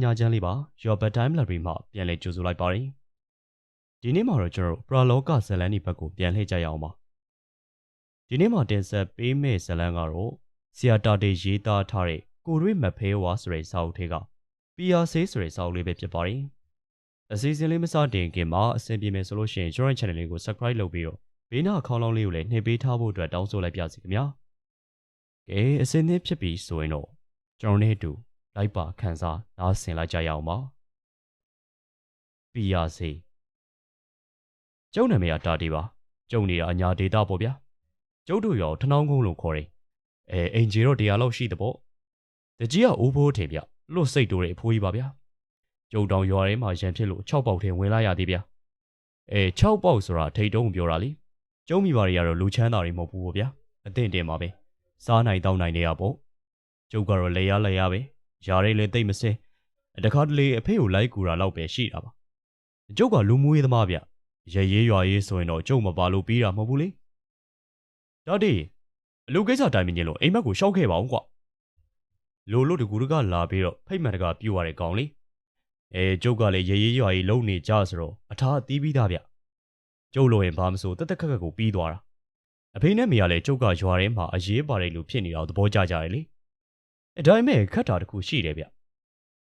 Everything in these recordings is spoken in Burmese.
ညာချမ်းလေးပါ Your Bedtime Library မှာပြန်လည်ကြိုဆိုလိုက်ပါတယ်ဒီနေ့မှာတော့ကျွန်တော်ပရာလောကဇလန်ဒီဘက်ကိုပြန်လှည့်ကြရအောင်ပါဒီနေ့မှာတင်ဆက်ပေးမယ့်ဇလန်ကတော့ဆရာတာတေရေးသားထားတဲ့ကိုရွေးမဖဲဝါဆိုတဲ့စာအုပ်ထဲက PR ဆေးဆိုတဲ့စာအုပ်လေးပဲဖြစ်ပါတယ်အစီအစဉ်လေးမစတင်ခင်မှာအဆင်ပြေမယ်ဆိုလို့ရှိရင်ကျွန်တော် channel လေးကို subscribe လုပ်ပြီးတော့ဘေးနားအခေါင်းလောင်းလေးကိုလည်းနှိပ်ပေးထားဖို့အတွက်တောင်းဆိုလိုက်ပါစီခင်ဗျာကဲအစဉ်သင်းဖြစ်ပြီးဆိုရင်တော့ကျွန်တော်နဲ့အတူလိုက်ပါခန်းစားနားဆင်လိုက်ကြရအောင်ပါPR ဆေးကျုပ်နာမည်ကတာတီပါကျုံနေတာအညာဒေတာပေါ့ဗျာကျုပ်တို့ရောထနောင်းကုန်းလို့ခေါ်တယ်အင်ဂျီတော့တရားလောက်ရှိတဲ့ပေါ့တကြီးကအိုးဖိုးထင်ဗျလွတ်စိတ်တိုးတဲ့အဖိုးကြီးပါဗျာကျုပ်တောင်ရွာထဲမှာရန်ဖြစ်လို့6ပေါက်ထဲဝင်လာရသေးဗျာ6ပေါက်ဆိုတာထိတ်တုံးပြောတာလေကျုံမိပါတွေကတော့လူချမ်းသာတွေမဟုတ်ဘူးပေါ့ဗျာအသင့်တင်ပါပဲစားနိုင်တောင်းနိုင်နေရပေါ့ကျုပ်ကတော့လေရပဲယားရဲလည်းတိတ်မစင်းတခါတလေအဖေကိုလိုက်ကူတာလောက်ပဲရှိတာပါကျုပ်ကလူမွေးသမားဗျရဲရေးရွာရေးဆိုရင်တော့ကျုပ်မပါလို့ပြီးတာမဟုတ်ဘူးလေဒါတည်းအလူကိစ္စတိုင်းမင်းလို့အိမ်မက်ကိုရှောက်ခဲ့ပါအောင်ကွာလိုလို့တကူတကလာပြီးတော့ဖိတ်မှန်တကပြူရတဲ့ကောင်လေးကျုပ်ကလည်းရဲရေးရွာရေးလုံနေကြဆိုတော့အထားတီးပြီးသားဗျကျုပ်လိုရင်ဘာမဆိုတက်တက်ခက်ခက်ကိုပြီးသွားတာအဖေနဲ့မေကလည်းကျုပ်ကရွာထဲမှာအရေးပါတယ်လို့ဖြစ်နေတော့သဘောကျကြတယ်လေဒါပေမဲ့ခက်တာတခုရှိတယ်ဗျ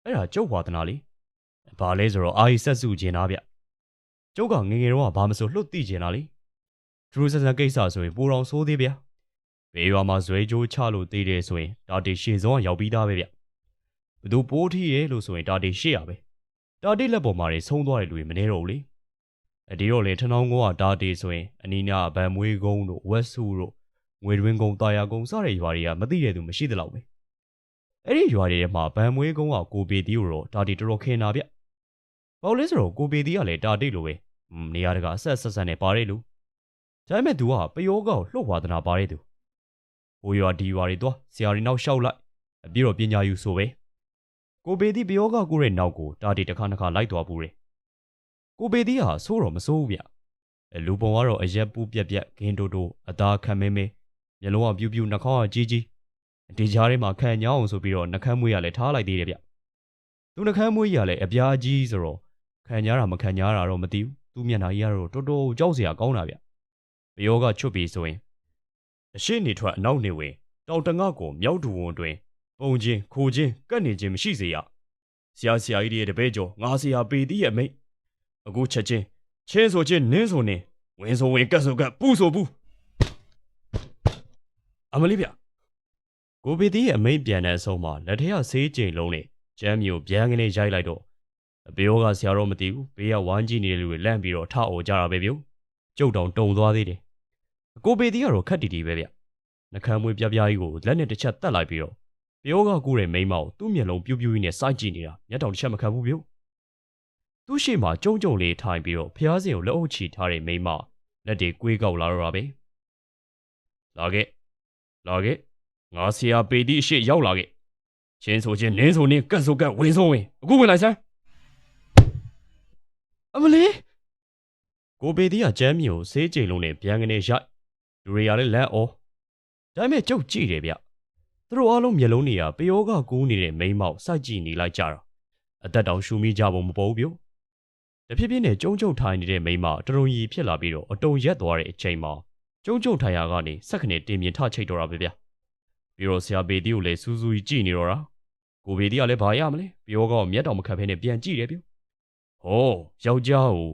အဲ့ဒါကျုပ်ဝါသနာလေဘာလဲဆိုတော့အာရီဆက်စုကျင်တာဗျကျုပ်ကငငယ်တော့ဘာမဆိုလှုပ်သိကျင်တာလေထရူးဆန်ဆန်ကိစ္စဆိုရင်ပူတော်ဆိုးသေးဗျဘေးရွာမှာဇွဲကြိုးချလို့သေးတယ်ဆိုရင်ဒါတေရှေစုံကရောက်ပြီးသားပဲဗျဘသူပိုးထီးရဲလို့ဆိုရင်ဒါတေရှေ့ရပဲဒါတေလက်ပေါ်မှာတွေဆုံးသွားတဲ့လူတွေမနေတော့ဘူးလေဒီတော့လေထနောင်းကုန်းကဒါတေဆိုရင်အနီးနာဗန်မွေးကုန်းတို့ဝက်စုတို့ငွေတွင်းကုန်းတာယာကုန်းစတဲ့ရွာတွေကမသိတဲ့သူမရှိသလောက်ပဲအဲ့ဒီရွာတွေထဲမှာဗန်မွေးကုန်းကကိုပေတီကိုတော့ဒါတေတော်တော်ခင်တာဗျပေါ့လဲဆိုတော့ကိုပေတီကလည်းဒါတေလိုပဲနေရာတကာဆက်ဆက်နဲ့ပါတဲ့လူဒါပေမဲ့ तू ကပယောကောက်လှုပ်ဝါသနာပါတဲ့သူဟိုရွာဒီရွာတွေသွားဆရာတွေနောက်လျှောက်လိုက်ပြီးတော့ပညာယူဆိုပဲကိုပေတီပယောကောက်ကိုရဲ့နောက်ကိုဒါတေတစ်ခါလိုက်သွားပူတယ်ကိုပေတီဟာဆိုးတော့မဆိုးဘူးဗျလူပုံကတော့အရက်ပူးပြက်ဂင်းတိုတိုအသားခံမဲမဲမျက်လုံးကပြူးပြူးနှာခေါင်းကကြီးကြီးဒီကြားထဲမှာခံညောင်းအောင်ဆိုပြီးတော့နှကမ်းမွေးရလဲထားလိုက်သေးတယ်ဗျသူနှကမ်းမွေးရလဲအပြားကြီးဆိုတော့ခံညားတာမခံညားတာတော့မသိဘူးသူမျက်နှာကြီးကတော့တော်တော်ကြောက်စရာကောင်းတာဗျပယောကချွတ်ပြီးဆိုရင်အရှိနေထွက်အနောက်နေဝင်တောင်တငါကိုမြောက်တူဝန်တွင်ပုံချင်းခိုချင်းကတ်နေခြင်းမရှိစေရဆရာကြီးရဲ့တပည့်ကျော်ငါဆရာပေတီးရဲ့မိတ်အခုချက်ချင်းချင်းဆိုချင်းနင်းဆိုနင်းဝင်ဆိုဝင်ကတ်ဆိုကတ်ပူဆိုပူအမလေးဗျကိုပေတီးရဲ့အမိတ်ပြန်တဲ့အဆုံးမှာလက်ထက်ဆေးကျိန်လုံးနဲ့ကျမ်းမျိုးဗျမ်းကနေရိုက်လိုက်တော့အပေယောကဆရာတော့မသိဘူးဘေးကဝမ်းကြီးနေတဲ့လူတွေလန့်ပြီးတော့ထအော်ကြတာပဲဗျကျုပ်တောင်တုံသွားသေးတယ်ကိုပေတီးကတော့ခက်တီတီပဲဗျနှကမ်းမွေးပြပြကြီးကိုလက်နဲ့တစ်ချက်တက်လိုက်ပြီးတော့ပယောကကူးတဲ့မိန်းမကိုသူ့မျက်လုံးပြူးပြူးကြီးနဲ့စိုက်ကြည့်နေတာမျက်တောင်တစ်ချက်မခံဘူးဗျသူ့ရှေ့မှာကျုံလေးထိုင်ပြီးတော့ဖျားစင်ကိုလက်အုပ်ချီထားတဲ့မိန်းမလက်တွေကွေးကောက်လာတော့တာပဲလာခဲ့ငါဆရာပေတီးအရှိရောက်လာခဲ့ချင်းဆိုချင်းနင်းဆိုနင်းကတ်ဆိုကတ်ဝင်ဆိုဝင်အခုဝင်လိုက်စမ်းအမလေးကိုပေတီးကကျမ်းမြေကိုဆေးကြိမ်လုံးနဲ့ဗျံကနေရိုက်လူတွေကလည်းလန့်အော်ဒါပေမဲ့ကျုပ်ကြည့်တယ်ဗျသူတို့အားလုံးမျက်လုံးတွေကပယောကကူးနေတဲ့မိန်းမောက်စိုက်ကြည့်နေလိုက်ကြတာအသက်တောင်ရှူမိကြပုံမပေါ်ဘူးဗျတဖြည်းဖြည်းနဲ့ကျုံထိုင်နေတဲ့မိန်းမတရုံရီဖြစ်လာပြီးတော့အတုံရက်သွားတဲ့အချိန်မှာကျုံထိုင်ရာကနေစက်ခနဲ့တင်မြင်ထချိတ်တော့တာပဲဗျပြီးတော့ဆရာပေတီးကိုလည်းစူးစူးကြီးကြည့်နေတော့တာကိုပေတီးကလည်းဘာရမလဲပယောကမျက်တောင်မခတ်ဖဲနဲ့ပြန်ကြည့်တယ်ဗျဟောယောက်ျားကို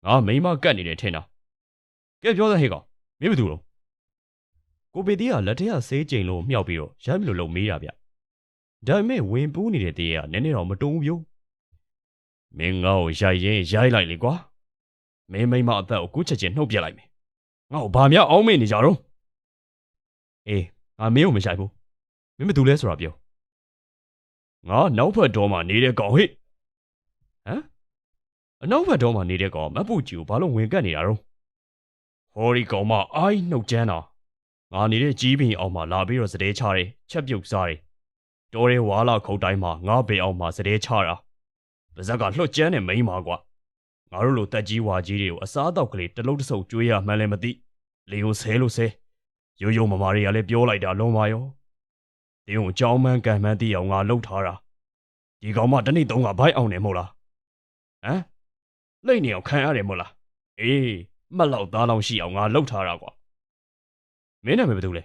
ငါမိန်းမကတ်နေတယ်ထင်တာကဲပြောစမ်းဟေ့ကောင်မင်းဘယ်သူလဲကိုပေတီးကလက်ထက်ကဆေးကျိန်လို့မြှောက်ပြီးတော့ရမ်းမလို့မေးတာဗျဒါပေမဲ့ဝင်ပူးနေတဲ့တေးကနည်းနည်းတော့မတုံဘူးဗျမင်းငါ့ကိုရိုက်လိုက်လေကွာမင်းမိမအသက်ကိုကူးချက်ချင်းနှုတ်ပြလိုက်မယ်ငါ့ကိုဘာများအောင်းမေ့နေကြတော့အေးငါမင်းကိုမရိုက်ဘူးမင်းဘယ်သူလဲဆိုတာပြောငါနောက်ဖက်တော်မှာနေတဲ့ကောင်ဟေ့ဟမ်အနောက်ဖက်တော်မှာနေတဲ့ကောင်မပူကြီးကိုဘာလို့ဝင်ကတ်နေတာတော့ဟောဒီကောင်မအိုင်းနှုတ်ကြမ်းတာငါနေတဲ့ကြီးပင်အောင်မှာလာပြီးတော့စတဲချတယ်ချက်ပြုတ်စားတယ်တော်ရဲဝါလာခုတ်တိုင်းမှာငါဘေအောင်မှာစတဲချတာပါဇက်ကလှွတ်ကြမ်းနဲ့မိန်းမာကွာငါတို့လိုတက်ကြီးဝါကြီးတွေကိုအစားအသောက်ကလေးတလုံးတဆုပ်ကျွေးရမှန်းလည်းမသိလေကိုဆဲလို့ဆဲရိုးရိုးမမာတွေကလည်းပြောလိုက်တာလုံးပါရောတင်းကိုကြောင်းမှန်းကန်မှန်းသိအောင်ငါလှုပ်ထားတာဒ ဒီကောင်မတနေ့တုန်းကဘိုက်အောင်နေမို့လားဟမ်လိမ့်နေအောင်ခံရတယ်မို့လားအေးမှတ်လောက်သားလောင်ရှိအောင်ငါလှုပ်ထားတာကွာမင်းနာမည်ဘယ်သူလဲ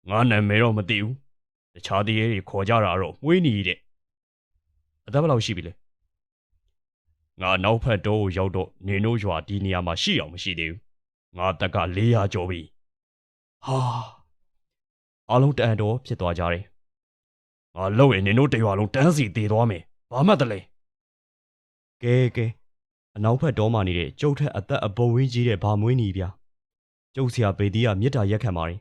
ငါနာမည်တော့မသိဘူးတခြားတရေတွေခေါ်ကြတာတော့မွေးနီတဲ့အသက်ဘယ်လောက်ရှိပြီလဲငါနောက်ဖက်တော့ရောက်တော့နေတို့ရွာဒီနေရာမှာရှိအောင်မရှိသေးဘူးငါတက်က400ကျော်ပြီဟာအားလုံးတန်တော်ဖြစ်သွားကြတယ်ငါလှုပ်ရင်နေတို့တရွာလုံးတန်းစီသေးသွားမယ်ဘာမှတလဲကဲအနောက်ဖက်တော်မှနေတဲ့ကျုပ်ထက်အသက်အပုံဝင်းကြီးတဲ့ဗာမွေးနီဗျာကျုပ်ဆရာပေတီးကမြစ်တာရက်ခံပါတယ်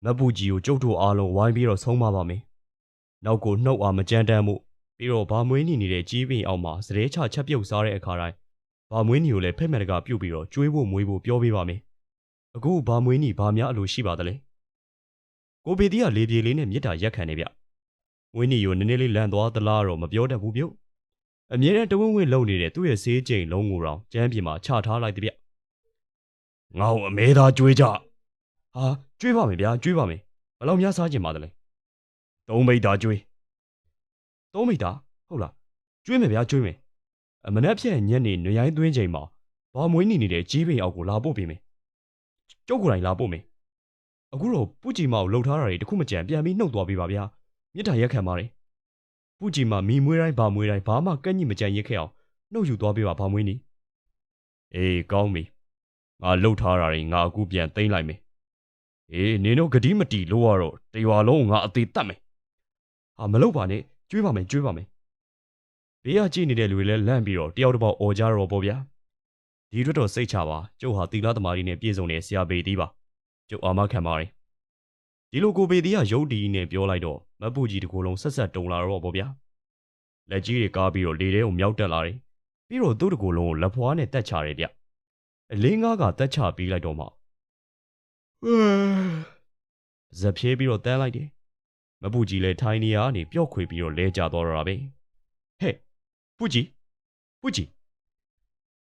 မပူကြီးကိုကျုပ်တို့အားလုံးဝိုင်းပြီးတော့ဆုံးမပါမယ်နောက်ကိုနှုတ်အားမကြမ်းတမ်းမှုပြီးတော့ဗာမွေးနီနေတဲ့ကြီးပင်အောင်မှာစတဲ့ချချက်ပြုတ်စားတဲ့အခါတိုင်းဗာမွေးနီကိုလည်းဖိတ်မဲ့တကပြုတ်ပြီးတော့ကျွေးဖို့မွေးဖို့ပြောပေးပါမယ်အခုဗာမွေးနီဗာများအလိုရှိပါသလဲကိုပေတီးကလေပြေလေးနဲ့မြစ်တာရက်ခံနေဗျမွေးနီကိုနည်းနည်းလေးလန့်သွားသလားတော့မပြောတတ်ဘူးပြုတ်အမြဲတမ်းတဝင်းဝင်းလုံနေတဲ့သူ့ရဲ့ဆေးကြိမ်လုံးကိုတော့ကျမ်းပြင်မှာချထားလိုက်တဲ့ဗျငါ့ကိုအမဲသားကျွေးကြဟာကျွေးပါမယ်ဗျာကျွေးပါမယ်ဘယ်လောက်များစားကျင်ပါသလဲ3မိတ်သားကျွေး3မိတ်သားဟုတ်လားကျွေးမယ်ဗျာကျွေးမယ်မနေ့ဖြန်ညနေနွေရိုင်းသွင်းချိန်မှာဘာမွေးနေနေတဲ့ကြီးပင်အောက်ကိုလာပို့ပေးမယ်ကျုပ်ကိုယ်တိုင်လာပို့မယ်အခုတော့ပူကြည်မကိုလှုပ်ထားတာတွေတခုမကြံပြန်ပြီးနှုတ်သွားပေးပါဗျာမြစ်တာရက်ခံပါတယ်ပူကြည်မမီမွေးတိုင်းဘာမွေးတိုင်းဘာမှကန့်ညိမကြံရစ်ခဲ့အောင်နှုတ်ယူသွားပေးပါဘာမွေးနေအေးကောင်းပြီငါလှုပ်ထားတာတွေငါအခုပြန်သိမ်းလိုက်မယ်အေးနင်တို့ဂတိမတီလို့ရတော့တရွာလုံးငါအသေးတတ်မယ်ဟာမလုပ်ပါနဲ့ကျွေးပါမယ်ကျွေးပါမယ်ဘေးကကြည့်နေတဲ့လူတွေလည်းလန့်ပြီးတော့တယောက်တစ်ပေါက်អော်ကြတော့ပေါ့ဗျာဒီအတွက်တော့စိတ်ချပါကျုပ်ဟာတီလာသမားကြီးနဲ့ပြေဆုံးတဲ့ဆရာပေတီးပါကျုပ်အာမခံပါတယ်ဒီလိုကိုပေတီးကရုပ်တီနဲ့ပြောလိုက်တော့မပူကြီးတကူလုံးဆက်ဆက်တုံလာတော့ပေါ့ဗျာလက်ကြီးတွေကားပြီးတော့လေထဲကိုမြောက်တက်လာတယ်ပြီးတော့သူ့တကူလုံးကိုလက်ဖွားနဲ့တက်ချတယ်ဗျအလေးငါးကတက်ချပြီးလိုက်တော့မှဇက်ဖြေးပြီးတော့တန်းလိုက်တယ်မပူကြီးလည်းထိုင်နေရကနေပျော့ခွေပြီးတော့လဲကျသွားတော့တာပဲဟဲ့ပူကြီး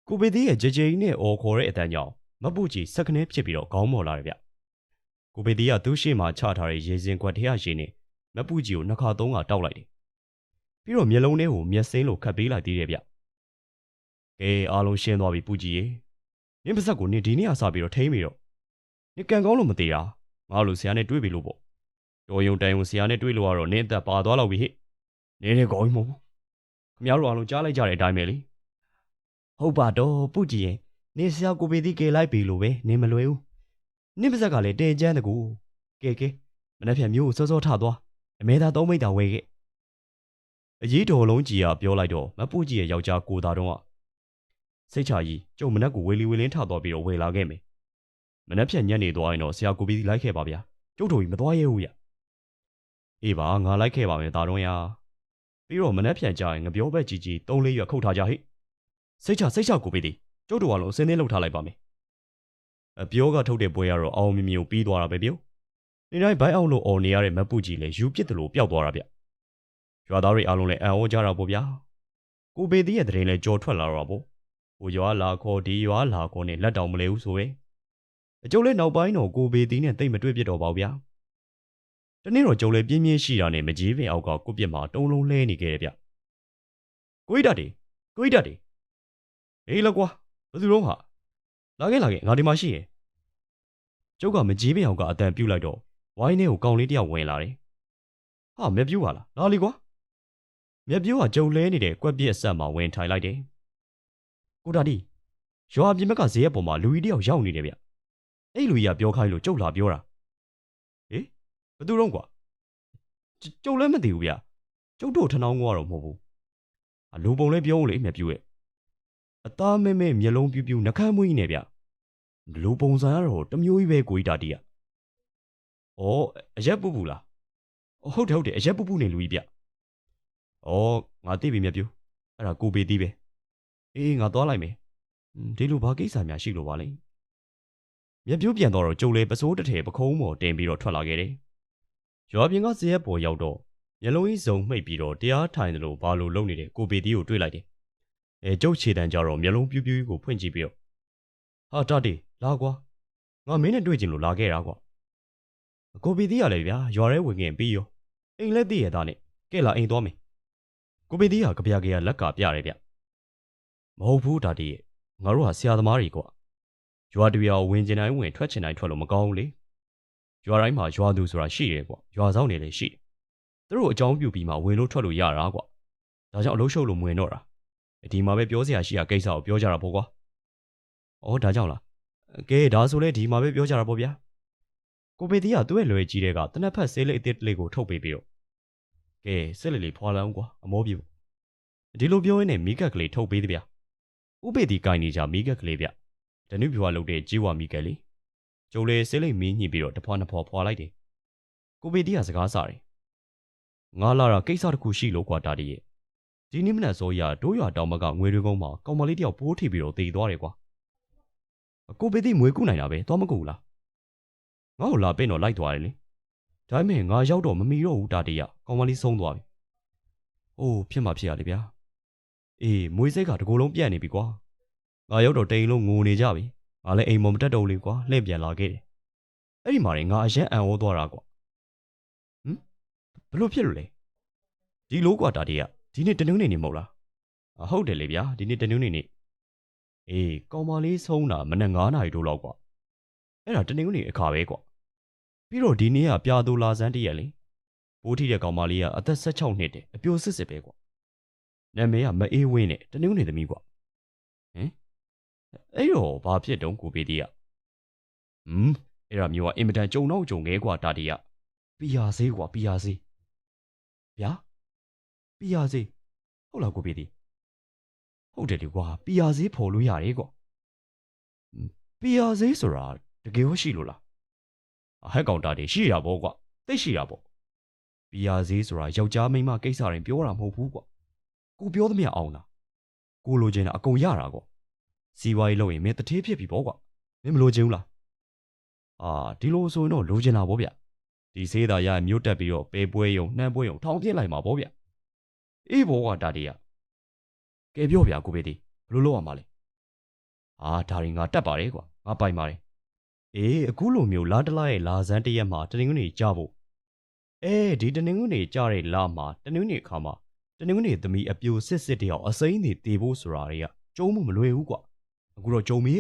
ကိုပေသေးရဲ့ကြကြိမ်နဲ့အော်ခေါ်တဲ့အတန်းကြောင့်မပူကြီးစက်ကနေဖြစ်ပြီးတော့ခေါင်းမော်လာတယ်ဗျကိုပေသေးကသူ့ရှေ့မှာချထားတဲ့ရေစင်ကွက်ထရရေနဲ့မပူကြီးကိုနှစ်ခါသုံးခါတောက်လိုက်တယ်ပြီးတော့မျက်လုံးထဲကိုမျက်စိမ်းလိုခတ်ပေးလိုက်သေးတယ်ဗျကဲအားလုံးရှင်းသွားပြီပူကြီးရေနင်းပါဇက်ကိုနင်းဒီနေ့အစားပြီးတော့ထိမ့်ပြီးတော့နင်းကန်ကောင်းလို့မသေးတာငါလို့ဆရာနဲ့တွေ့ပြီလို့ပေါ့တော်ယုံတိုင်ယုံဆရာနဲ့တွေ့လို့ကတော့နင်းအသက်ပါသွားတော့ပြီဟဲ့နင်းနေကောင်းမဟုတ်ဘူးခမရတို့အားလုံးကြားလိုက်ကြတဲ့အတိုင်းပဲလေဟုတ်ပါတော့ပူကြည်ရင်နင်းဆရာကိုပေတိကေလိုက်ပြီလို့ပဲနင်းမလွယ်ဘူးနင်းပါဇက်ကလည်းတဲကျန်းတကူကဲမနေ့ဖြန်မျိုးကိုစောစောထသွားအမဲသား3မိတ်တာဝဲခဲ့အရေးတော်လုံးကြီးကပြောလိုက်တော့မပူကြီးရဲ့ယောက်ျားကိုသားတော့စိတ်ချကြီးကျုံမနက်ကိုဝေလီဝေလင်းထသွားပြီးတော့ဝေလာခဲ့မယ်မနေ့ဖြန်ညနေသွားရင်တော့ဆရာကိုပေတိလိုက်ခဲ့ပါဗျာကျုပ်တို့ကြီးမသွားရဲဘူးရအေးပါငါလိုက်ခဲ့ပါမယ်ဒါတော့ရပြီးတော့မနေ့ဖြန်ကြရင်ငပြောဘက်ကြီး3-4ရွက်ခုတ်ထားကြဟိစိတ်ချကိုပေတိကျုပ်တို့ကလုံးအစင်းသေးလှုပ်ထားလိုက်ပါမယ်အပြောကထုတ်တဲ့ပွဲကတော့အောင်မြင်မြင်ပြီးသွားတာပဲပြောနေတိုင်းဘိုင်းအောင်လို့អော်နေရတဲ့မပူကြီးလည်းယူပစ်တယ်လို့ပျောက်သွားတာဗျရွာသားတွေအားလုံးလည်းအံ့ဩကြတာပေါ့ဗျာကိုပေတိရဲ့တရင်လည်းကြော်ထွက်လာတော့ပေါ့ဟိုရွာလာခေါ်ဒီရွာလာခေါ်နဲ့လက်တောင်မလဲဘူးဆိုပဲအကျုပ်လည်းနောက်ပိုင်းတော့ကိုပေတိနဲ့တိတ်မတွေ့ပြတော့ပါဘူးဗျာတနေ့တော့ကျုပ်လည်းပြင်းပြင်းရှိတာနဲ့မကြီးပင်အောက်ကကိုပြစ်မှာတုံးလုံးလဲနေခဲ့တယ်ဗျကိုကြီးတတ်တယ်ဟေးလောက်ကွာဘယ်သူတော့ဟာလာခဲ့ငါဒီမှာရှိရယ်ကျုပ်ကမကြီးပင်အောင်ကအတန်ပြုတ်လိုက်တော့ဝိုင်းထဲကိုကောင်လေးတယောက်ဝင်လာတယ်ဟာမြက်ပြူးပါလားလာလီကွာမြက်ပြူးကကျုပ်လဲနေတဲ့ကွက်ပြက်အဆက်မှာဝင်ထိုင်လိုက်တယ်ကိုတာတီရွာပြင်ဘက်ကဈေးရပေါ်မှာလူကြီးတယောက်ရောက်နေတယ်ဗျအဲ့လူကြီးကပြောခိုင်းလို့ကျုပ်လာပြောတာဟေးဘယ်သူတော့ကွာကျုပ်လည်းမသိဘူးဗျကျုပ်တို့ထနောင်းကတော့မဟုတ်ဘူးလူပုံလည်းပြောဦးလေမြက်ပြူးရဲ့အသားမဲမျက်လုံးပြူးပြူးနှကမ်းမွေးနေဗျလူပုံစံကတော့တမျိုးကြီးပဲကိုကြီးတာတီးอ่ะဩအရက်ပူလားဟုတ်တယ်အရက်ပူနေလူကြီးဗျဩငါသိပြီမြက်ပြူအဲ့ဒါကိုပေသေးပဲအေးငါသွားလိုက်မယ်ဒီလိုဘာကိစ္စများရှိလို့ပါလဲမြက်ပြူပြန်တော့ကျုံလေပစိုးတစ်ထည်ပခုံးပေါ်တင်ပြီးတော့ထွက်လာခဲ့တယ်ရွာပြင်ကဇရက်ပေါ်ရောက်တော့မျက်လုံးကြီးစုံမှိတ်ပြီးတော့တရားထိုင်တယ်လို့ဘာလို့လုံနေတဲ့ကိုပေသေးကိုတွေ့လိုက်တယ်ကျုပ်ခြေတန်းကြတော့မျက်လုံးပြူးပြူးကိုဖွင့်ကြည့်ပြီးတော့ဟာတာတီလာကွာငါမင်းနဲ့တွေ့ချင်လို့လာခဲ့တာကွာကိုပေသေးရလေဗျာရွာထဲဝင်ခင်ပြီးရောအိမ်လက်တည့်ရတာနဲ့ကဲလာအိမ်သွားမယ် ကိုပေသေးကကြပြကြရလက်ကပြတယ်ဗျမဟုတ်ဘူးဒါတီးရဲ့ငါတို့ဟာဆရာသမားတွေကွာရွာတရွာဝင်ကျင်တိုင်းဝင်ထွက်ချင်တိုင်းထွက်လို့မကောင်းဘူးလေရွာတိုင်းမှာရွာသူဆိုတာရှိတယ်ကွာရွာဆောင်နေလည်းရှိတယ်သူတို့အကြောင်းပြုပြီးမှဝင်လို့ထွက်လို့ရတာကွာဒါကြောင့်အလုပ်ရှုပ်လို့မဝင်တော့တာဒီမှာပဲပြောစရာရှိတာကိစ္စကိုပြောကြတာပေါ့ကွာအော်ဒါကြောင့်လားကဲဒါဆိုလဲဒီမှာပဲပြောကြတာပေါ့ဗျာကိုပေသေးကသူ့ရဲ့လွယ်ကြီးတဲ့ကတနက်ဖက်ဆေးလိပ်အစ်စ်လေးကိုထုတ်ပေးပြီးတော့ကဲစစ်လေးလေးဖွာလန်းကွာအမောပြေဒီလိုပြောရင်းနဲ့မီးကက်ကလေးထုတ်ပေးသည်ဗျဥပေတီကိုင်နေကြမီးကက်ကလေးဗျဓနုပြွာလုပ်တဲ့ကြီးဝါမီးကက်လေးကျုံလေဆေးလိပ်မီးညှိပြီးတော့တဖွာနှစ်ဖွာဖွာလိုက်တယ်ကိုပေတီကစကားစားတယ်ငါလာတာကိစ္စတစ်ခုရှိလို့ကွာတာတီးရဲ့ဒီနေ့မနက်စောရတို့ရွာတောင်ဘက်ကငွေတွေကုန်းမှာကောင်မလေးတယောက်ပိုးထိပြီးတော့တည်သွားတယ်ကွာကိုပေတီမွေးကူးနိုင်တာပဲသွားမကူလားငါ့ကိုလာပင့်တော့လိုက်သွားတယ်လေဒါပေမဲ့ငါရောက်တော့မမီတော့ဘူးတာတီးကကောင်မလေးဆုံးသွားပြီအိုးဖြစ်မှာဖြစ်ရလေဗျာအေးမွေးစိတ်ကတကူလုံးပြန့်နေပြီကွာငါရောက်တော့တိန်လုံးငိုနေကြပြီငါလည်းအိမ်မမတက်တော့လေကွာလှည့်ပြန်လာခဲ့တယ်အဲ့ဒီမှာငါအရင်အံ့ဩသွားတာကွာဘလို့ဖြစ်လို့လဲဒီလိုကွာတာတီးကဒီနေ့တနင်္ဂနွေနေ့မဟုတ်လားဟုတ်တယ်လေဗျာဒီနေ့တနင်္ဂနွေနေ့အေးကောင်မလေးဆုံးတာမနက်9 နာရီတို့လောက်ကွာအဲ့ဒါတနင်္ဂနွေအခါပဲကွာပြီးတော့ဒီနေ့ကပြာသူလာစန်းတည့်ရက်လေပိုးထိတဲ့ကောင်မလေးကအသက်16နှစ်တည်းအပြိုစစ်စစ်ပဲကွာနာမည်ကမအေးဝင်းနဲ့တနင်္ဂနွေသမီးကွာဟင်အဲ့တော့ဘာဖြစ်တုံးကိုပေတီးကအဲ့ဒါမျိုးကအင်မတန်ကြုံတော့ကြုံခဲကွာတာတီးကပီယာစေးကွာပီယာစေးဗျာပီယာစေးဟုတ်လားကိုပေတီးဟုတ်တယ်လေကွာပီယာစေးဖော်လို့ရတယ်ကွာပီယာစေးဆိုတာတကယ်ဟုတ်ရှိလို့လားဟဲ့ကောင်တာတီးရှိရပေါ့ကွာသိရှိရပေါ့ပီယာစေးဆိုတာယောက်ျားမိန်းမကိစ္စတိုင်းပြောတာမဟုတ်ဘူးကွာကိုပြောသမျှအောင်လားကိုလိုချင်တာအကုန်ရတာကွာစီဝါရေးလုပ်ရင်မင်းတထေးဖြစ်ပြီပေါ့ကွာမင်းမလိုချင်ဘူးလားဒီလိုဆိုရင်တော့လိုချင်တာပေါ့ဗျဒီဆေးသားရမြို့တက်ပြီးတော့ပေပွဲယုံနှမ်းပွဲယုံထောင်ပြစ်လိုက်မှာပေါ့ဗျအေးဘောကွာတာတီးကကဲပြောဗျကိုပေတီးဘလို့လုပ်ရမှာလဲဒါရင်ငါတက်ပါတယ်ကွာငါပိုင်ပါတယ်အေးအခုလိုမျိုးလာတလားရဲ့လာစန်းတရက်မှာတနင်္ဂနွေကြဖို့ဒီတနင်္ဂနွေကြတဲ့လာမှာတနင်္ဂနွေအခါမှာတနင်္ဂနွေသမီးအပြိုစစ်စစ်တယောက်အစိမ့်နေတည်ဖို့ဆိုတာတွေကကျုံးမှုမလွယ်ဘူးကွာအခုတော့ကျုံပြီ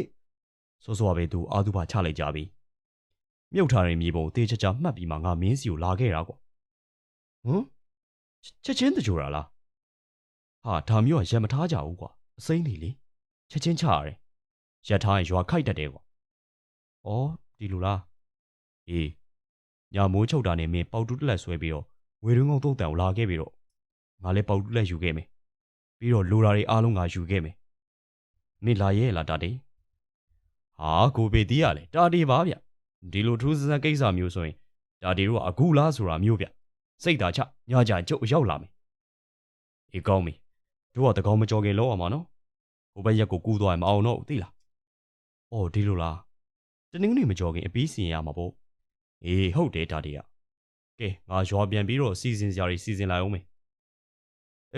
စောစောပဲသူအာသူဘာချလိုက်ကြပြီမြုပ်ထားတဲ့မြေပုံတေးချာချာမှတ်ပြီးမှငါမင်းစီကိုလာခဲ့တာကွာချက်ချင်းတကြိုတာလားဒါမျိုးကရက်မထားကြဘူးကွာအစိမ့်နေလေချက်ချင်းချရတယ်ရက်ထားရင်ရွာခိုက်တတ်တယ်ကွာဒီလိုလားအေးညာမိုးချုပ်တာနဲ့မင်းပေါက်တူးတက်လက်ဆွဲပြီးတော့ဝေတွင်းကုန်းတုတ်တန်ကိုလာခဲ့ပြီးတော့ငါလည်းပေါက်တူးလက်ယူခဲ့မယ်ပြီးတော့လိုတာတွေအားလုံးငါယူခဲ့မယ်မင်းလာရဲလားတာတီးကိုပေတီးရလေတာတီးပါဗျဒီလိုထူးဆန်းကိစ္စမျိုးဆိုရင်တာတီးတို့ကအခုလားဆိုတာမျိုးဗျစိတ်သာချညကြကျုပ်ရောက်လာမယ်အေးကောင်းပြီတို့ကတကောင်မကြော်ခင်လောက်အောင်ပါနော်ဟိုဘက်ရက်ကိုကူးသွားရင်မအောင်တော့သိလားဒီလိုလားတနင်္ဂနွေမကြော်ခင်အပြီးစီရင်ရမှာပေါ့အေးဟုတ်တယ်တာတီးကကဲငါရွာပြန်ပြီးတော့စီစဉ်စရာတွေစီစဉ်လိုက်အောင်မယ်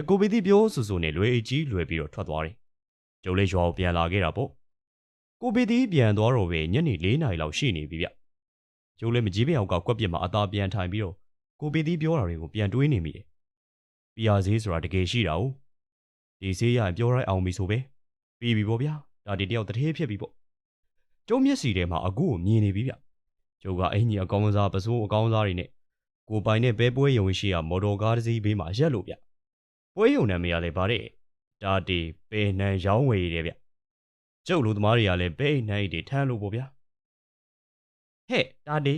ကိုပေတီးပြောဆူဆူနဲ့လွယ်ကြီးလွယ်ပြီးတော့ထွက်သွားတယ်ကျုပ်လေးရွာကိုပြန်လာခဲ့တာပေါ့ကိုပေတီးပြန်သွားတော့ပဲညနေ4 နာရီလောက်ရှိနေပြီဗျကျုပ်လေးမကြီးပင်အောင်ကကွက်ပြစ်မှာအသာပြန်ထိုင်ပြီးတော့ကိုပေတီးပြောတာတွေကိုပြန်တွေးနေမိတယ်ပီယာစေးဆိုတာတကယ်ရှိတာ哦ဒီစေးရရင်ပြောရိုက်အောင်ပြီဆိုပဲပြီးပြီပေါ့ဗျာဒါတယောက်တထေးဖြစ်ပြီပေါ့ကျုံမျက်စီထဲမှာအခုကိုမြင်နေပြီဗျကျုပ်ကအင်ကြီးအကောင်းစားပစိုးအကောင်းစားတွေနဲ့ကိုပိုင်နဲ့ပဲပွဲယုံရှိရမော်တော်ကားတစ်စီးဘေးမှာရက်လို့ဗျပွဲယုံနာမည်ကလည်းဗါတဲ့ဒါတီပေနှံရောင်းဝယ်ရတယ်ဗျကျုပ်လူသမားတွေကလည်းပဲအိတ်နှံ့တွေထမ်းလို့ပေါ့ဗျာဟဲ့ဒါတီ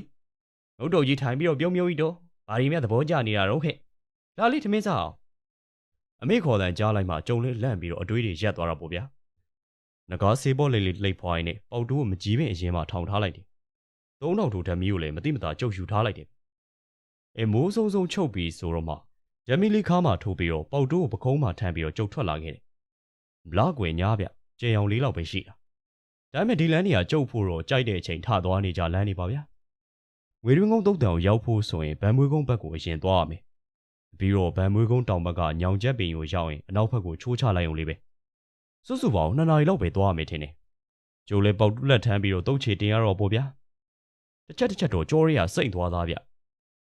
ငုတ်တော်ကြီးထိုင်ပြီးတော့ပြုံးပြုံးကြီးတော့ဘာဒီမြတ်သဘောကျနေတာတော့ဟဲ့လာလိထမင်းစားအောင်အမေခေါ်တဲ့ကြားလိုက်မှကျုံလေးလန့်ပြီးတော့အတွေးတွေရက်သွားတော့ပေါ့ဗျာငကားဆေးဘောလေးလေးလှိပ်ဖွားရင်းနဲ့ပေါက်တိုးကိုမကြီးပင်အရင်မှထောင်ထားလိုက်တယ်သုံးနောက်ထိုဓာတ်မီးကိုလည်းမတိမတာကြုတ်ယူထားလိုက်တယ်မိုးဆုံးဆုံးချုပ်ပြီးဆိုတော့မှဂျမီလီခါမှထိုးပြီးတော့ပေါက်တိုးကိုပကုံးမှထမ်းပြီးတော့ကျုပ်ထွက်လာခဲ့တယ်ဘလောက်ကွယ်ညားဗျကျေအောင်လေးလောက်ပဲရှိတာဒါပေမဲ့ဒီလမ်းနေရာကျုပ်ဖို့တော့ကြိုက်တဲ့အချိန်ထသွားနေကြလမ်းနေပါဗျာငွေတွင်းကုန်းတုတ်တံကိုရောက်ဖို့ဆိုရင်ဗန်မွေးကုန်းဘက်ကိုအရင်သွားရမယ်ပြီးတော့ဗန်မွေးကုန်းတောင်ဘက်ကညောင်ချက်ပင်ကိုရောက်ရင်အနောက်ဘက်ကိုချိုးချလိုက်အောင်လေးပဲစွတ်စွပေါင်း2 နာရီလောက်ပဲသွားရမယ်ထင်တယ်ကျိုးလဲပေါက်တူးလက်ထမ်းပြီးတော့တုတ်ချေတင်ရတော့ပေါ့ဗျာတစ်ချက်တော့ကြောရရစိတ်သွားသားဗျ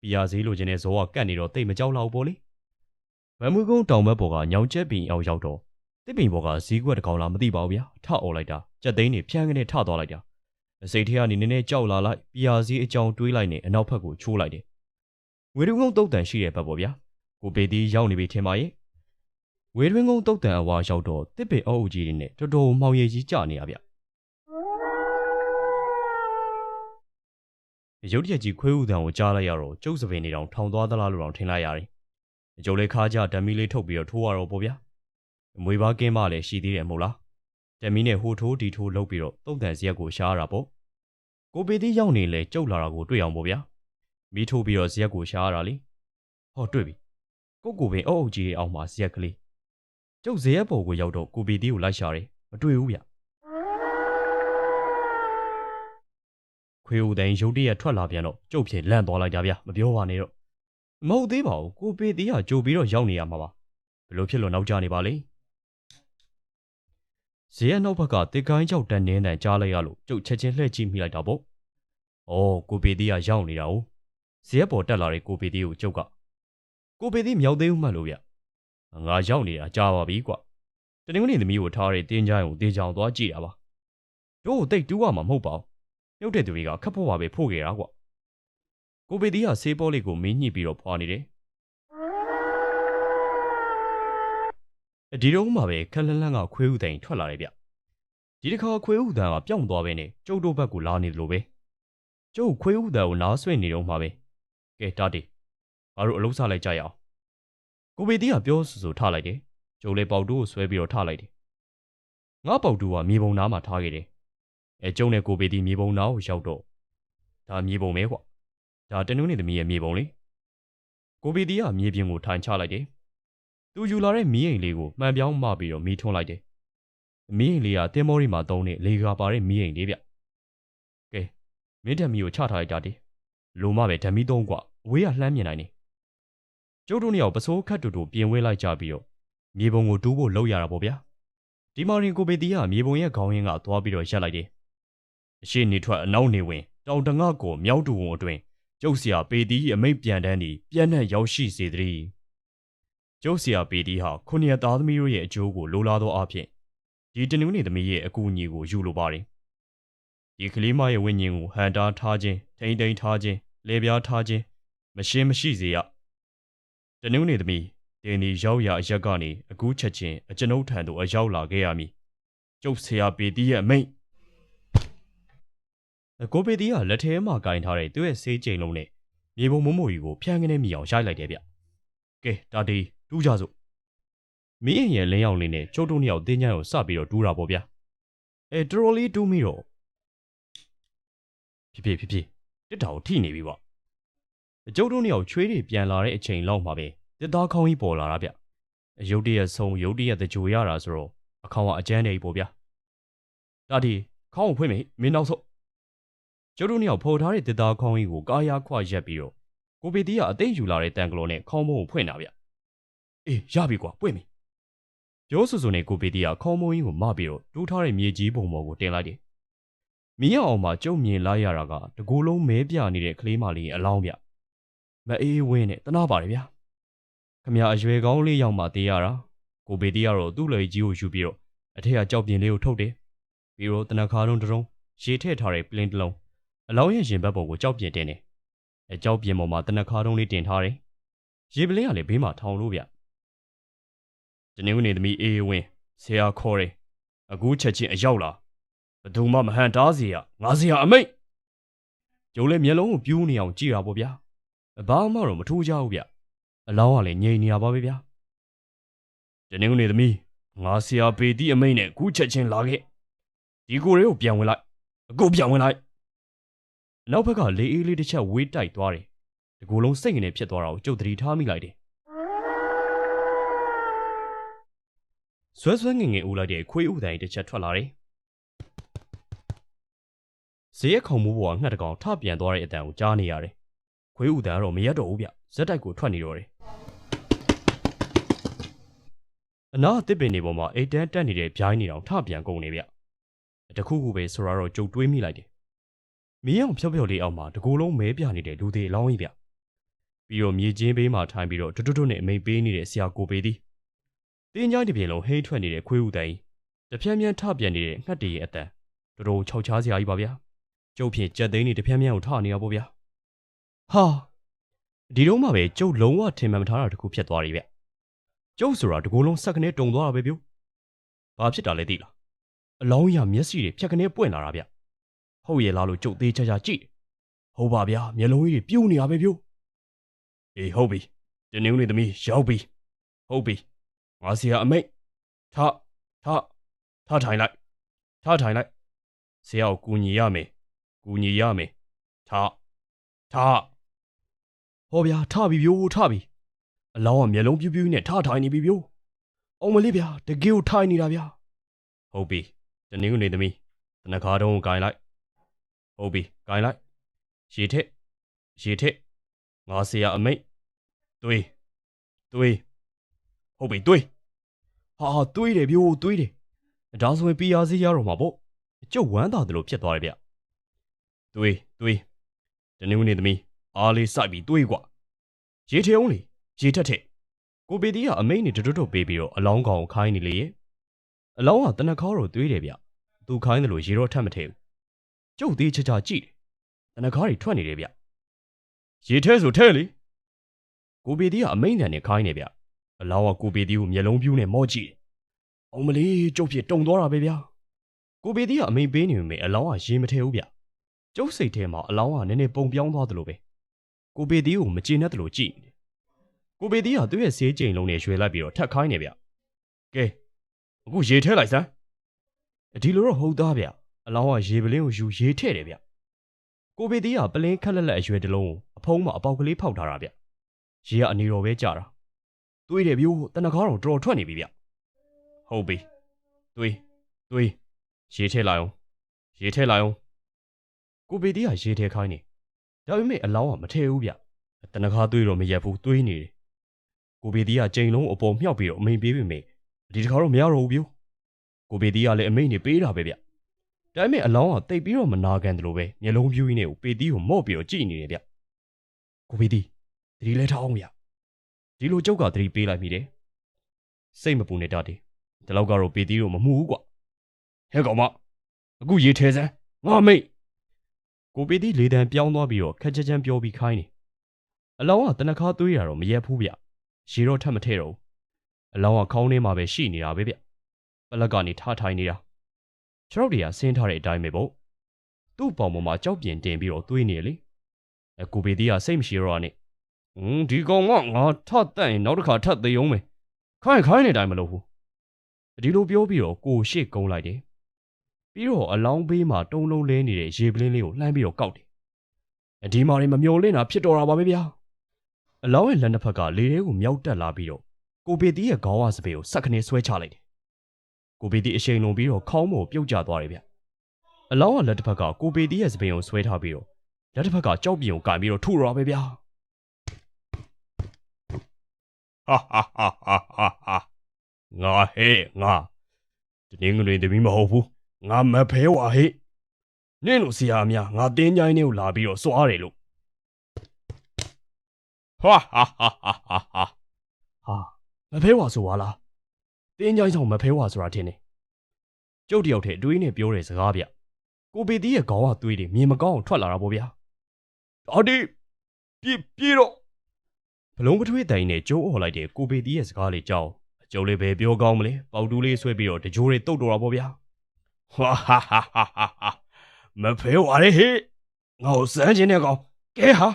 ပီယာဈေးလိုချင်တဲ့ဇောကကတ်နေတော့တိတ်မကြောက်တော့ပေါ့လေ ဗန်မွေကုန်းတောင်ဘက်ပေါ်ကညောင်ကျက်ပင်အောင်ရောက်တော့တစ်ပင်ပေါ်ကဈေးကွက်တစ်ကောင်လာမသိပါဘူးဗျာထအော်လိုက်တာကြက်သိန်းတွေဖြန်းကနေထသွားလိုက်တာစိတ်ထဲကနေနည်းနည်းကြောက်လာလိုက်ပြာစည်းအကြောင်းတွေးလိုက်နေအနောက်ဘက်ကိုချိုးလိုက်တယ်ဝေတွင်းကုန်းတုတ်တန်ရှိတဲ့ဘက်ပေါ့ဗျာကိုပေတီရောက်နေပြီထင်ပါရဲ့ဝေတွင်းကုန်းတုတ်တန်အဝါရောက်တော့တစ်ပင်အုပ်အုပ်ကြီးတွေနဲ့တော်တော်မှောင်ရည်ကြီးကျနေရဗျရုတ်တရက်ကြီးခွေးဥတန်ကိုကြားလိုက်ရတော့ကျုပ်စပင်နေတောင်ထောင်သွားသလားလို့တောင်ထင်လိုက်ရတယ်ကျုပ်လေးခါကြဓမီလေးထုတ်ပြီးတော့ထိုးရတော့ပေါ့ဗျာမွေပါကင်းမလည်းရှိသေးတယ်မဟုတ်လားဓမီနဲ့ဟိုထိုးဒီထိုးလုပ်ပြီးတော့တုတ်တန်စရက်ကိုရှားရတာပေါ့ကိုပေတီရောက်နေလဲကျုပ်လာတာကိုတွေ့အောင်ပေါ့ဗျာမီးထိုးပြီးတော့စရက်ကိုရှားရတာလေဟောတွေ့ပြီကိုပင်အုပ်အုပ်ကြီးတွေအောက်မှာစရက်ကလေးကျုပ်စရက်ပေါ်ကိုရောက်တော့ကိုပေတီကိုလိုက်ရှာတယ်မတွေ့ဘူးဗျခွေဦးတိုင်းရုတ်တရက်ထွက်လာပြန်တော့ကျုပ်ဖြစ်လန့်သွားလိုက်ကြဗျမပြောပါနဲ့တော့မဟုတ်သေးပါဘူးကိုပေတီကကြိုပြီးတော့ရောက်နေရမှာပါဘယ်လိုဖြစ်လို့နောက်ကျနေပါလဲဇေယျနောက်ဘက်ကတစ်ကိုင်းကြောက်တန်းနေတန်ကြားလိုက်ရလို့ကျုပ်ချက်ချင်းလှည့်ကြည့်မိလိုက်တာပေါ့။အော်ကိုပေတီကရောက်နေတာ哦။ဇေယျပေါ်တက်လာတဲ့ကိုပေတီကိုကျုပ်ကကိုပေတီမြောက်သေးဦးမှတ်လို့ဗျ။ငါရောက်နေတာကြားပါပြီကွ။တနင်္ဂနွေသမီးကိုထားတဲ့တင်းချိုင်းကိုတေးချောင်သွားကြည့်တာပါ။တို့တိတ်တူးရမှာမဟုတ်ပါဘူး။မြုပ်တဲ့သူတွေကခတ်ဖို့ပါပဲဖို့ခဲ့တာကွ။ကိုပေတီကဆေးပေါလေးကိုမင်းညှိပြီးတော့ဖွာနေတယ်။ဒီတော့မှပဲခက်လန်းလန်းကခွေးဥတန်ထွက်လာတယ်ဗျဒီတစ်ခါခွေးဥတန်ကပြောင်းသွားပဲနဲ့ကျုပ်တို့ဘက်ကိုလာနေတယ်လို့ပဲကျုပ်ခွေးဥတန်ကိုနားဆွင့်နေတော့မှပဲကဲတားတီငါတို့အလုံးစားလိုက်ကြရအောင်ကိုပေတီကပြောဆူဆူထားလိုက်တယ်ကျုပ်လည်းပေါက်တူးကိုဆွဲပြီးတော့ထားလိုက်တယ်ငါပေါက်တူးကမြေပုံနားမှာထားခဲ့တယ်ကျုံနဲ့ကိုပေတီမြေပုံနားကိုရောက်တော့ဒါမြေပုံပဲကွဒါတနင်္ဂနွေသမီးရဲ့မြေပုံလေကိုပေတီကမြေပြင်ကိုထိုင်ချလိုက်တယ်သူယူလာတဲ့မီးအိမ်လေးကိုမှန်ပြောင်းမပြီးတော့မီးထွန်းလိုက်တယ်။မီးအိမ်လေးကတင်းမောရီမှာသုံးတဲ့လေကာပါတဲ့မီးအိမ်လေးဗျ။ကဲမင်းဓာမီကိုချထားလိုက်တာဒီလိုမှပဲဓာမီသုံးကွာအဝေးကလှမ်းမြင်နိုင်တယ်။ကျုပ်တို့နှစ်ယောက်ပစိုးခတ်တူတူပြင်ဝဲလိုက်ကြပြီးတော့မြေပုံကိုတူးဖို့လှုပ်ရတာပေါ့ဗျာ။ဒီမာရင်ကိုပေတီကမြေပုံရဲ့ခေါင်းရင်းကသွားပြီးတော့ရက်လိုက်တယ်။အရှိနေထွက်အနောက်နေဝင်တောင်တငါကိုမြောက်တူဝန်အတွင်းကျုပ်ဆရာပေတီအမိတ်ပြန်တန်းဒီပြန့်နှံ့ရောက်ရှိစေသည်။ကျုပ်ဆရာပေတီဟာခုနှစ်သားသမီးတို့ရဲ့အကျိုးကိုလိုလားသောအဖြစ်ဒီတနင်္ဂနွေသမီးရဲ့အကူအညီကိုယူလိုပါတယ်။ဒီကလေးမရဲ့ဝိညာဉ်ကိုဟန်တာထားခြင်းထိမ့်သိမ်းထားခြင်းလေပြားထားခြင်းမရှင်းမရှိစေရ။တနင်္ဂနွေသမီးတင်ဒီရောက်ရာအရက်ကနေအခုချက်ချင်းအကျွန်ုပ်ထံသို့အရောက်လာခဲ့ရမည်။ကျုပ်ဆရာပေတီရဲ့အမိန့်ကိုပေတီကလက်ထဲမှာကင်ထားတဲ့သူ့ရဲ့ဆေးကြိမ်လုံးနဲ့မြေပုံမို့မို့ကြီးကိုဖြန်းကနေမိအောင်ရိုက်လိုက်တယ်ဗျ။ကဲတာတီတူးကြစို့မင်းရဲ့လင်းရောက်လေးနဲ့ကျုပ်တို့နှစ်ယောက်တင်းချမ်းကိုစပြီးတော့တူးတာပေါ့ဗျာတော်တော်လေးတူးမိတော့ဖြစ်တစ်တောင်ထိနေပြီပေါ့ကျုပ်တို့နှစ်ယောက်ချွေးတွေပြန်လာတဲ့အချိန်လောက်မှာပဲတစ်သားခေါင်းကြီးပေါ်လာတာဗျရုတ်တရက်ဆုံးရုတ်တရက်တကြိုရတာဆိုတော့အခေါင်ကအကျန်းနေပြီပေါ့ဗျာတာဒီခေါင်းကိုဖွင့်မိမင်းနောက်ဆုတ်ကျုပ်တို့နှစ်ယောက်ဖော်ထားတဲ့တစ်သားခေါင်းကြီးကိုကားရခွရက်ပြီးတော့ကိုပေတီကအသိယူလာတဲ့တန်ကလောနဲ့ခေါင်းမုံကိုဖွင့်တာဗျအေးရပြီကွာပွင့်ပြီပြောဆူဆူနဲ့ကိုပေတီကခေါင်းမုံကြီးကိုမပြီးတော့တူးထားတဲ့မြေကြီးပုံပေါ်ကိုတင်လိုက်တယ်မင်းအောင်မှာကျုံမြင်လိုက်ရတာကတကူလုံးမဲပြနေတဲ့ကလေးမလေးရဲ့အလောင်းဗျမအေးဝင်းနဲ့တနာပါတယ်ဗျာခမရအရွယ်ကောင်းလေးရောက်မှတေးရတာကိုပေတီကတော့သူ့လေကြီးကိုယူပြီးတော့အထက်ကကြောက်ပြင်းလေးကိုထုတ်တယ်ပြီးတော့တနခါတုံးတုံးရေထည့်ထားတဲ့ပလင်းတစ်လုံးအလောင်းရဲ့ရင်ဘတ်ပေါ်ကိုကြောက်ပြင်းတင်တယ်ကြောက်ပြင်းပေါ်မှာတနခါတုံးလေးတင်ထားတယ်ရေပလင်းကလည်းဘေးမှာထောင်လို့ဗျတနင်္ဂနွေသမီးအေးဝင်းဆရာခေါ်တယ်အခုချက်ချင်းအရောက်လာဘယ်သူမှမဟန်တားစီရငါဆရာအမိတ်ကျုံလည်းမျက်လုံးကိုပြူးနေအောင်ကြည့်တာပေါ့ဗျာဘာမှတော့မထူးကြဘူးဗျအလောင်းကလည်းငြိမ်နေရပါပဲဗျာတနင်္ဂနွေသမီးငါဆရာပေတီအမိတ်နဲ့အခုချက်ချင်းလာခဲ့ဒီကိုတွေကိုပြန်ဝင်လိုက်အခုပြန်ဝင်လိုက်နောက်ဘက်ကလေအေးလေးတစ်ချက်ဝေးတိုက်သွားတယ်ဒီကိုလုံးစိတ်ငြိမ်ဖြစ်သွားတာကိုကျုပ်သတိထားမိလိုက်တယ်ဆွဲငင်ဦးလိုက်တဲ့ခွေးဥတိုင်တစ်ချက်ထွက်လာတယ်။ဇေယျခုံမိုးပေါ်ကငှက်တကောင်ထပြန်သွားတဲ့အတန်ကိုကြားနေရတယ်။ခွေးဥတိုင်ကတော့မရက်တော့ဘူးဗျ။ဇက်တိုက်ကိုထွက်နေတော့တယ်။အနာအသစ်ပင်တွေပေါ်မှာအိတ်တန်းတက်နေတဲ့ဗျိုင်းနေတောင်ထပြန်ကုန်နေဗျ။တခုခုပဲဆိုတော့ကြုံတွေးမိလိုက်တယ်။မင်းအောင်ဖြော့ဖြော့လေးအောက်မှာတကူလုံးမဲပြနေတဲ့လူသေးအလောင်းကြီးဗျ။ ပြီးတော့မြေချင်းပေးမှာထိုင်ပြီးတော့တွတ်တွတ်နဲ့အမိန်ပေးနေတဲ့ဆရာကိုပေသည်တင်းကြိုင်းတစ်ပြေလုံးဟိန်းထွက်နေတဲ့ခွေးဥတိုင်တပြန်းပြန်းထပြန်နေတဲ့ငှက်တည်ရဲ့အတန်တော်တော်ခြောက်ချားစရာကြီးပါဗျာကျုပ်ဖြင့်ကြက်သိန်းတွေတပြန်းပြန်းကိုထနေရပေါ့ဗျာဟာဒီတော့မှပဲကျုပ်လုံးဝထင်မှန်မထားတာတခုဖြစ်သွားပြီဗျကျုပ်ဆိုတာတကူလုံးဆက်ကနေတုံသွားတာပဲဗျဘာဖြစ်တာလဲသိလားအလောင်းရမျက်စိတွေဖြတ်ကနေပွင့်လာတာဗျဟုတ်ရဲ့လားလို့ကျုပ်သေးချာချာကြည့်ဟုတ်ပါဗျာမျက်လုံးကြီးတွေပြုံးနေတာပဲဗျအေးဟုတ်ပြီတင်းနေဦးနေသမီးရောက်ပြီဟုတ်ပြီငါစီဟာအမိတ်ထထိုင်လိုက်ဆရာကိုကူညီရမယ်ထဟောဗျာထပြီဗျထပြီအလောင်းကမျက်လုံးပြူးပြူးနဲ့ထထိုင်နေပြီဗျအောင်မလေးဗျာတကယ်ကိုထိုင်နေတာဗျာဟုတ်ပြီတင်းနေဦးနေသမီးတနခါတုံးကိုဂိုင်လိုက်ဟုတ်ပြီဂိုင်လိုက်ရေထက်ငါဆရာအမိတ်တွေးဟုတ်ပြီတွေးဟာတွေးတယ်ဗျတွေးတယ်ဒါဆိုရင်ပြာစီရတော့မှာပေါ့ကျုပ်ဝမ်းသာတယ်လို့ဖြစ်သွားတယ်ဗျတွေးတနင်္ဂနွေသမီးအားလေးစိုက်ပြီးတွေးกว่าရေထအောင်လေရေထက်ကိုပေတီးကအမိတ်နဲ့တွတ်ပေးပြီးတော့အလောင်းကောင်ခိုင်းနေလေရဲ့အလောင်းကတနခါတော့တွေးတယ်ဗျသူခိုင်းတယ်လို့ရေတော့ထက်မထည့်ဘူးကျုပ်သေးချာချာကြည့်တယ်တနခါတွေထွက်နေတယ်ဗျရေထဲဆိုထဲလေကိုပေတီးကအမိန်တန်နဲ့ခိုင်းနေဗျအလောင်းကကိုပေတီးကိုမျက်လုံးပြူးနဲ့မော့ကြည့်တယ်အောင်မလေးကျုပ်ဖြစ်တုံသွားတာပဲဗျကိုပေတီးကအမိန်ပေးနေပေမဲ့အလောင်းကရေမထဲဘူးဗျကျုပ်စိတ်ထဲမှာအလောင်းကနည်းနည်းပုံပြောင်းသွားတယ်လို့ပဲကိုပေတီးကိုမကျေနပ်တယ်လို့ကြည့်နေတယ်ကိုပေတီးကသူ့ရဲ့ဆေးကြိမ်လုံးနဲ့ရွှေလိုက်ပြီးတော့ထက်ခိုင်းနေဗျကဲအခုရေထဲလိုက်စမ်းဒီလိုတော့ဟုတ်သားဗျအလောင်းကရေပလင်းကိုယူရေထဲ့တယ်ဗျကိုပေတီးကပလင်းခက်လက်လက်အရွယ်တလုံးကိုအဖုံးမှာအပေါက်ကလေးဖောက်ထားတာဗျရေကအနေတော်ပဲကြတာတွေးတယ်ဗျတနခါတော့တော်ထွက်နေပြီဗျဟုတ်ပြီတွေးရေထဲလိုက်အောင်ကိုပေတီးကရေထဲခိုင်းနေဒါပေမဲ့အလောင်းကမထဲဘူးဗျတနခါတွေးတော့မရက်ဘူးတွေးနေတယ်ကိုပေတီးကကြိမ်လုံးအပေါ်မြောက်ပြီးတော့အမိန်ပေးပေမဲ့ဒီတခါတော့မရတော့ဘူးဗျကိုပေတီးကလည်းအမိန်နေပေးတာပဲဗျဒါပေမဲ့အလောင်းကတိတ်ပြီးတော့မနာခံတယ်လို့ပဲမျက်လုံးပြူးရင်းနဲ့ကိုပေတီးကိုမော့ပြီးတော့ကြည့်နေတယ်ဗျကိုပေတီးသတိလဲထားအောင်ဗျဒီလိုကျုပ်ကသတိပေးလိုက်မိတယ်စိတ်မပူနဲ့တာတီဒီလောက်ကတော့ပေတီးတော့မမှုဘူးကွာဟဲ့ကောင်မအခုရေထဲစမ်းငါမိတ်ကိုပေတီးလေတံပြောင်းသွားပြီးတော့ခက်ချမ်းပြောပြီးခိုင်းနေအလောင်းကတနခါသွေးရတော့မရက်ဘူးဗျရေတော့ထပ်မထဲတော့ဘူးအလောင်းကခေါင်းထဲမှာပဲရှိနေတာပဲဗျပလက်ကနေထားထိုင်နေတာခြေထောက်တွေကဆင်းထားတဲ့အတိုင်းပဲပေါ့သူ့ပေါင်ပေါ်မှာကြောက်ပြင်တင်ပြီးတော့သွေးနေလေကိုပေတီးကစိတ်မရှိတော့နဲ့ဒီကောင်ကငါထတက်ရင်နောက်တစ်ခါထပ်သေးအောင်မယ်ခိုင်းနေတိုင်းမလို့ဘူးဒီလိုပြောပြီးတော့ကိုရှေ့ကုန်းလိုက်တယ်ပြီးတော့အလောင်းဘေးမှာတုံးလုံးလဲနေတဲ့ရေပလင်းလေးကိုလှမ်းပြီးတော့ကောက်တယ်ဒီမှာနေမမျောလင့်တာဖြစ်တော်တာပါပဲဗျာအလောင်းရဲ့လက်နှစ်ဖက်ကလေထဲကိုမြောက်တက်လာပြီးတော့ကိုပေတီးရဲ့ခေါင်းဝစပယ်ကိုဆက်ခနေဆွဲချလိုက်တယ်ကိုပေတီးအရှိန်လုံးပြီးတော့ခေါင်းပေါ်ပြုတ်ကျသွားတယ်ဗျအလောင်းကလက်တစ်ဖက်ကကိုပေတီးရဲ့စပင်ကိုဆွဲထားပြီးတော့လက်တစ်ဖက်ကကြောက်ပြင်ကိုကင်ပြီးတော့ထုရတာပဲဗျာဟာငါဟဲ့ငါတနင်္ဂနွေသမီးမဟုတ်ဘူးငါမဖဲဝါဟဲ့နင်းလို့ဆရာများငါတင်းကြိုင်းနဲ့ကိုလာပြီးတော့စွားတယ်လို့ဟာမဖဲဝါဆိုပါလားတင်းကြိုင်းဆောင်မဖဲဝါဆိုတာထင်တယ်ကျုပ်တယောက်တည်းအတွေးနဲ့ပြောတဲ့စကားဗျကိုပေတီးရဲ့ခေါင်းကသွေးတွေမြင်မကောင်းအောင်ထွက်လာတာပေါ့ဗျာဒါဒီပြေတော့ဘလုံးပထွေးတိုင်နဲ့ကျိုးអော်လိုက်တဲ့ကိုပေတီးရဲ့စကားလေးကြောက်အကျုံးလေးပဲပြောကောင်းမလဲပေါက်တူးလေးဆွဲပြီးတော့တကြိုးတွေတုတ်တော်တာပေါ့ဗျာဟာမဖဲဝါလေဟဲ့ငါ့ကိုစမ်းချင်တဲ့ကောင်ကဲဟာ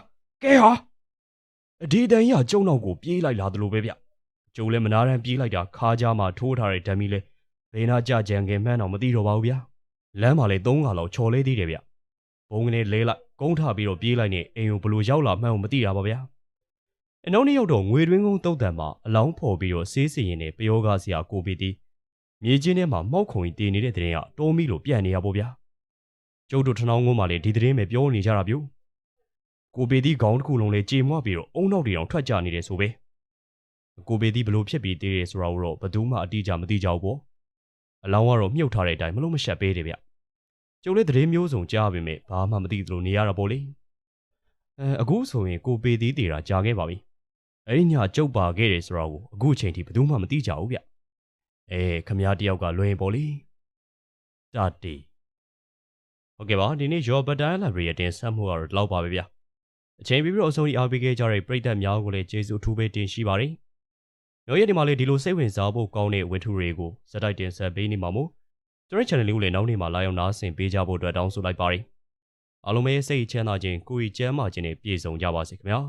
ဒီတန်ကြီးကကျုံနောက်ကိုပြေးလိုက်လာတယ်လို့ပဲဗျကျုံလည်းမနာတမ်းပြေးလိုက်တာခါးကြားမှာထိုးထားတဲ့ဓာတ်မီလဲဘယ်နာကြကြံခင်မှန်းတော့မသိတော့ပါဘူးဗျာလမ်းမှာလည်း3ခါလောက်ချော်လေးသေးတယ်ဗျဘုံကနေလဲလိုက်ကုန်းထပြီးတော့ပြေးလိုက်နေအိမ်ကိုဘလို့ရောက်လာမှန်းကိုမသိတာပါဗျာအနောက်နေ့ရောက်တော့ငွေတွင်းကုန်းတုတ်တန်မှာအလောင်းဖော်ပြီးတော့ဆေးစီရင်နဲ့ပယောဂဆရာကိုပေတီးမြေချင်းထဲမှာမောက်ခုံကြီးတည်နေတဲ့တဲ့ရင်ကတိုးမီလို့ပြန်နေရပေါ့ဗျာကျုပ်တို့ထနောင်းကုန်းမှာလည်းဒီသတင်းပဲပြောနေကြတာဗျကိုပေတီးခေါင်းတစ်ခုလုံးလေးကြေမွပြီးတော့အုံနောက်တွေတောင်ထွက်ကြနေတယ်ဆိုပဲကိုပေတီးဘလို့ဖြစ်ပြီးသေးတယ်ဆိုတာတော့ဘယ်သူမှအတိအကျမသိကြဘူးပေါ့အလောင်းကတော့မြုပ်ထားတဲ့အတိုင်းမလို့မရှက်ပေးတယ်ဗျကျုပ်လည်းသတင်းမျိုးစုံကြားပေမဲ့ဘာမှမသိသလိုနေရတာပေါ့လေ အခုဆိုရင်ကိုပေသေးသေးတာကြာခဲ့ပါပြီအဲ့ဒီညကျုပ်ပါခဲ့တယ်ဆိုတော့အခုအချိန်ထိဘယ်သူမှမသိကြဘူးဗျခမရတယောက်ကလွယ်ရင်ပေါ့လေတတီဟုတ်ကဲ့ပါဒီနေ့ Your Button Library ရဲ့တင်ဆက်မှုကတော့ဒီလောက်ပါပဲဗျအချိန်ပြီးတော့အဆုံးထိအားပေးခဲ့ကြတဲ့ပရိသတ်များကိုလည်းကျေးဇူးအထူးပဲတင်ရှိပါတယ်နောက်ရက်ဒီမှာလည်းဒီလိုစိတ်ဝင်စားဖို့ကောင်းတဲ့ဝတ္ထုတွေကိုဇက်တိုက်တင်ဆက်ပေးနေမှာမို့ကျွန်တော် channel လေးကိုလည်းနောက်နေ့မှာလာရောက်နားဆင်ပေးကြဖို့အတွက်တောင်းဆိုလိုက်ပါတယ်အားလုံးပဲစိတ်ချမ်းသာခြင်းကိုယ်ကြီးကျန်းမာခြင်းနဲ့ပြည့်စုံကြပါစေခင်ဗျာ